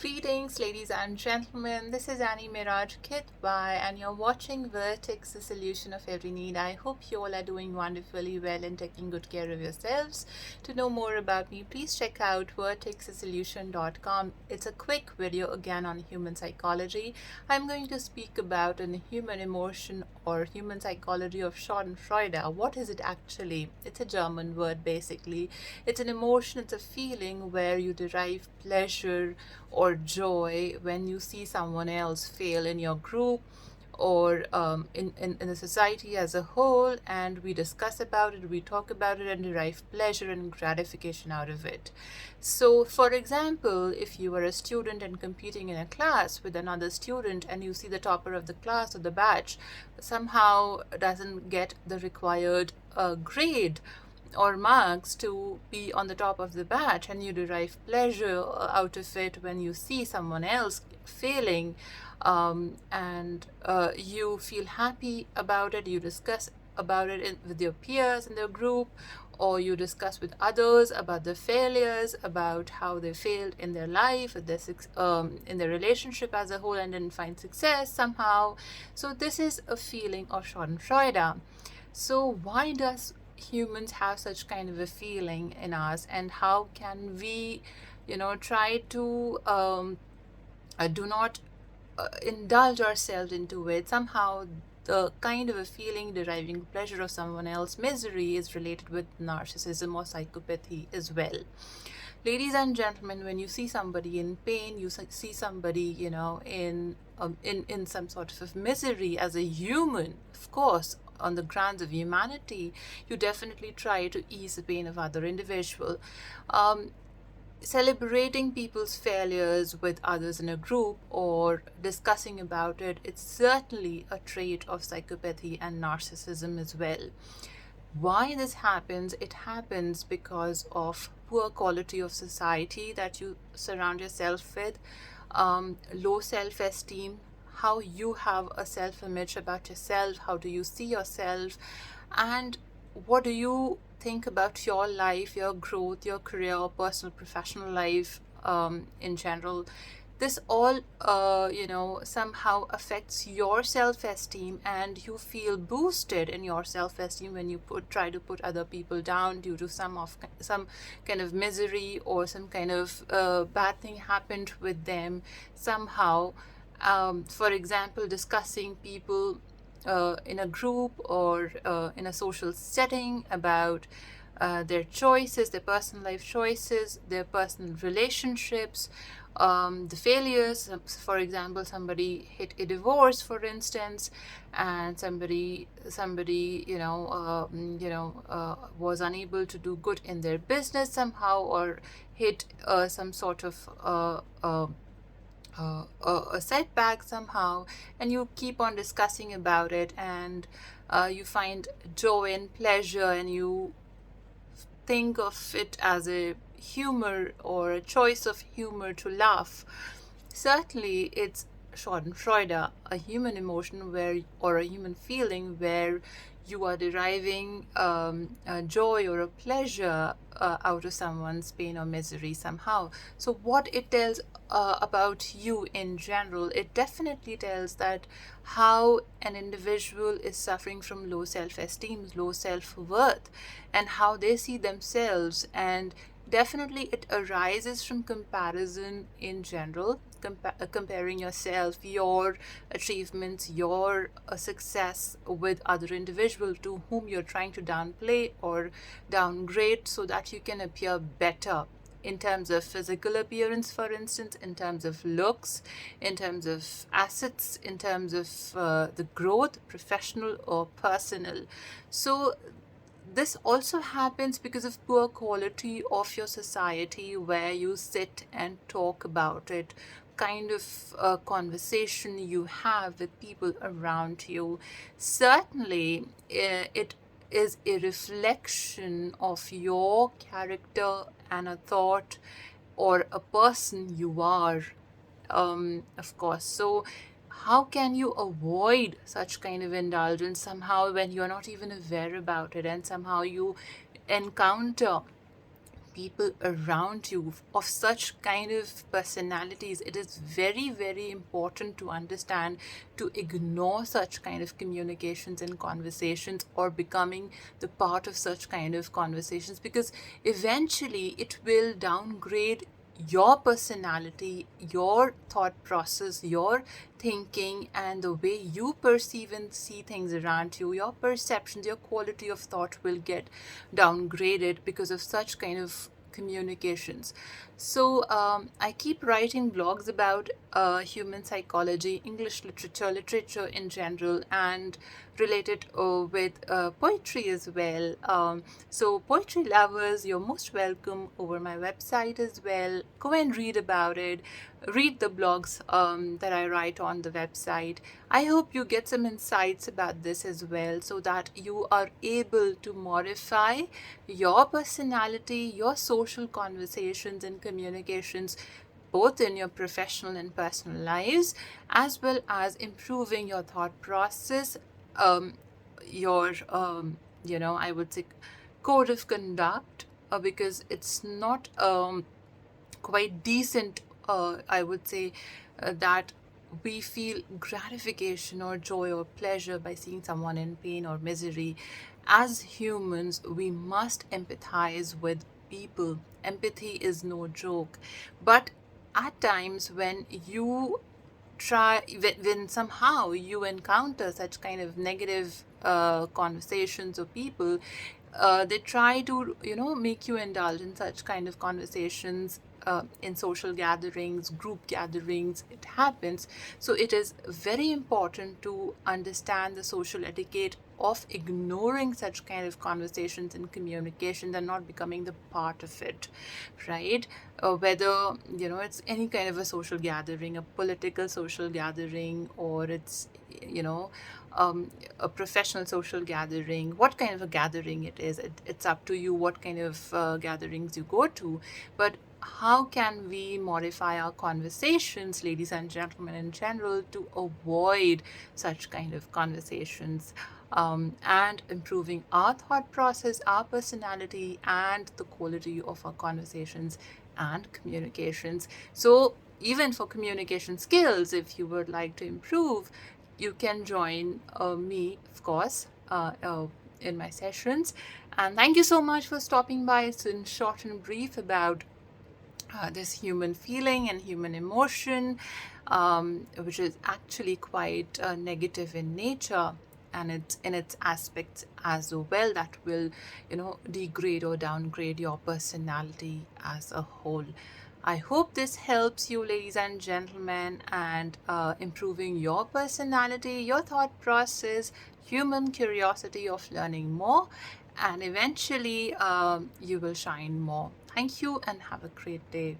Greetings, ladies and gentlemen. This is Meraj Kidwai, and you're watching Vertex, the solution of every need. I hope you all are doing wonderfully well and taking good care of yourselves. To know more about me, please check out vertexthesolution.com. It's a quick video again on human psychology. I'm going to speak about a human emotion or human psychology of Schadenfreude. What is it actually? It's a German word basically. It's an emotion, it's a feeling where you derive pleasure or joy when you see someone else fail in your group or in the society as a whole, and we discuss about it, we talk about it, and derive pleasure and gratification out of it. So, for example, if you are a student and competing in a class with another student and you see the topper of the class or the batch somehow doesn't get the required grade or marks to be on the top of the batch, and you derive pleasure out of it when you see someone else failing, and you feel happy about it, you discuss about it with your peers in the group, or you discuss with others about the failures, about how they failed in their life, in their relationship as a whole, and didn't find success somehow. So this is a feeling of Schadenfreude. So why does humans have such kind of a feeling in us, and how can we try to do not indulge ourselves into it? Somehow the kind of a feeling deriving pleasure of someone else's misery is related with narcissism or psychopathy as well. Ladies and gentlemen, when you see somebody in pain, you see somebody in some sort of misery, as a human, of course, on the grounds of humanity, you definitely try to ease the pain of other individual. Celebrating people's failures with others in a group or discussing about it, it's certainly a trait of psychopathy and narcissism as well. Why this happens? It happens because of poor quality of society that you surround yourself with, low self-esteem, how you have a self-image about yourself, how do you see yourself, and what do you think about your life, your growth, your career, personal, professional life in general. This all, somehow affects your self-esteem, and you feel boosted in your self-esteem when you try to put other people down due to some kind of misery or some kind of bad thing happened with them somehow. For example, discussing people in a group or in a social setting about their choices, their personal life choices, their personal relationships, the failures. For example, somebody hit a divorce, for instance, and somebody was unable to do good in their business somehow, or hit some sort of a setback somehow, and you keep on discussing about it, and you find joy and pleasure, and you think of it as a humor or a choice of humor to laugh. Certainly, it's Schadenfreude, a human emotion or a human feeling where you are deriving a joy or a pleasure out of someone's pain or misery somehow. So what it tells about you in general, it definitely tells that how an individual is suffering from low self-esteem, low self-worth, and how they see themselves. And definitely it arises from comparison in general, comparing yourself, your achievements, your success with other individuals to whom you're trying to downplay or downgrade so that you can appear better in terms of physical appearance, for instance, in terms of looks, in terms of assets, in terms of the growth, professional or personal. So this also happens because of poor quality of your society, where you sit and talk about it, kind of conversation you have with people around you. Certainly, it is a reflection of your character and a thought or a person you are, of course. So how can you avoid such kind of indulgence somehow when you're not even aware about it, and somehow you encounter people around you of such kind of personalities, it is very, very important to understand to ignore such kind of communications and conversations or becoming the part of such kind of conversations, because eventually it will downgrade your personality, your thought process, your thinking, and the way you perceive and see things around you. Your perceptions, your quality of thought will get downgraded because of such kind of communications. So I keep writing blogs about human psychology, English literature in general, and related with poetry as well. So poetry lovers, you're most welcome over my website as well. Go and read about it. Read the blogs that I write on the website. I hope you get some insights about this as well, so that you are able to modify your personality, your social conversations and communications, both in your professional and personal lives, as well as improving your thought process, um, your, I would say, code of conduct, because it's not quite decent, I would say, that we feel gratification or joy or pleasure by seeing someone in pain or misery. As humans, we must empathize with people. Empathy is no joke. But at times when you when somehow you encounter such kind of negative conversations or people, they try to make you indulge in such kind of conversations in social gatherings, group gatherings. It happens. So it is very important to understand the social etiquette of ignoring such kind of conversations and communications and not becoming the part of it, right? Whether it's any kind of a social gathering, a political social gathering, or it's you know a professional social gathering, what kind of a gathering it is, it's up to you what kind of gatherings you go to. But how can we modify our conversations, ladies and gentlemen, in general, to avoid such kind of conversations, and improving our thought process, our personality, and the quality of our conversations and communications? So, even for communication skills, if you would like to improve, you can join me, of course, in my sessions. And thank you so much for stopping by. It's in short and brief about this human feeling and human emotion, which is actually quite negative in nature, and it's in its aspects as well that will, degrade or downgrade your personality as a whole. I hope this helps you, ladies and gentlemen, and improving your personality, your thought process, human curiosity of learning more, and eventually you will shine more. Thank you and have a great day.